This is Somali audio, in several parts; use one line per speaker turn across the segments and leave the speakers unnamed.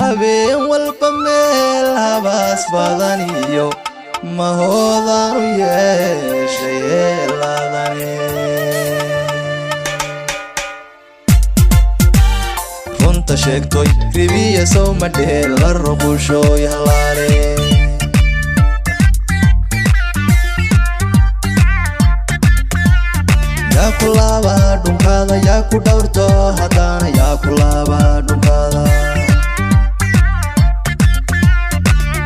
habeen walba meel habaas badaniyo ma hoodanu yeeshay heeladani runta sheegtoy ribiya sow madheel la ruqushoy halaale yaa ku laaba dhunkaada yaa ku dhowrto haddana yaa ku laaba dhunkaada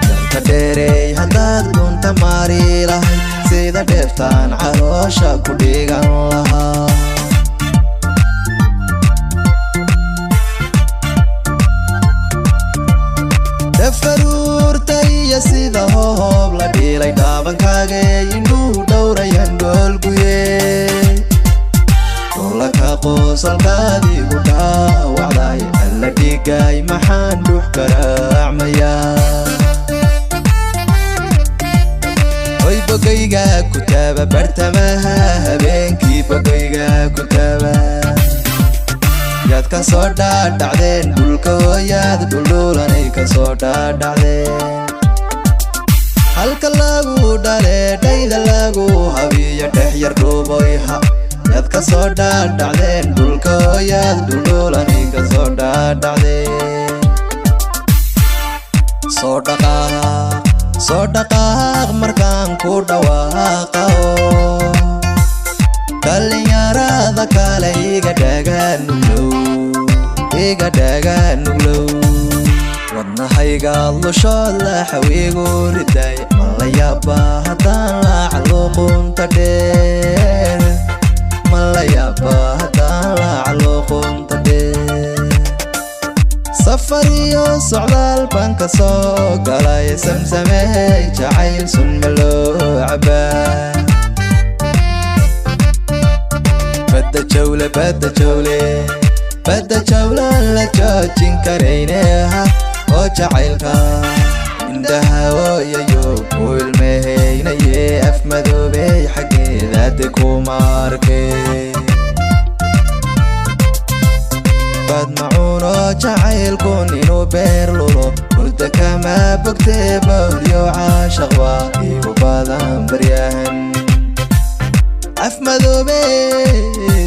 janta dheerey haddaad dhunta maari lahayd sida dheeftaan caloosha ku dhigan lahaa dhafaruurta iyo sida hoob la dhiilay dhaabankaaga indhuu dhowrayan dhoolguye dhulaka qoosalkaadiigu dhaawacday alla dhigay maxaan dhux garaacmayaa hoy bogayga ku taaba bartamaha habeenkii bogayga ku taaba yaad ka soo dhaadhacdeen dhulka hooyaad dhuldhuulanay ka soo dhaadhacdeen halka lagu dhale dhayda lagu habiyo dhex yar dhuuboyha yaad ka soo dhaadhacdeen dhulka hooyaad dhuldhuulanay ka soo dhaadhacdeen soo dhaqaaq markaan ku dhawaaqao dhalinyarada kale iga dhaganuglow wadnahayga lushood laxawigu riday ma la yaaba haddaan laaclo qunta dheer ma la yaaba haddaan laaclo qunta dheer safar iyo socdaal baan ka soo galay samsamey jacayl sun ma loo cabaa bada jawle la joojin karayneha oo jacaylka indhaha ooyayo ku ilmehaynaye af madoobey xaggeedaade kuma arkay bad macuuno jacaylkun inuu beer lulo hurda kama bogtee bawlyo caashaq waa igu badan baryahan af madoobey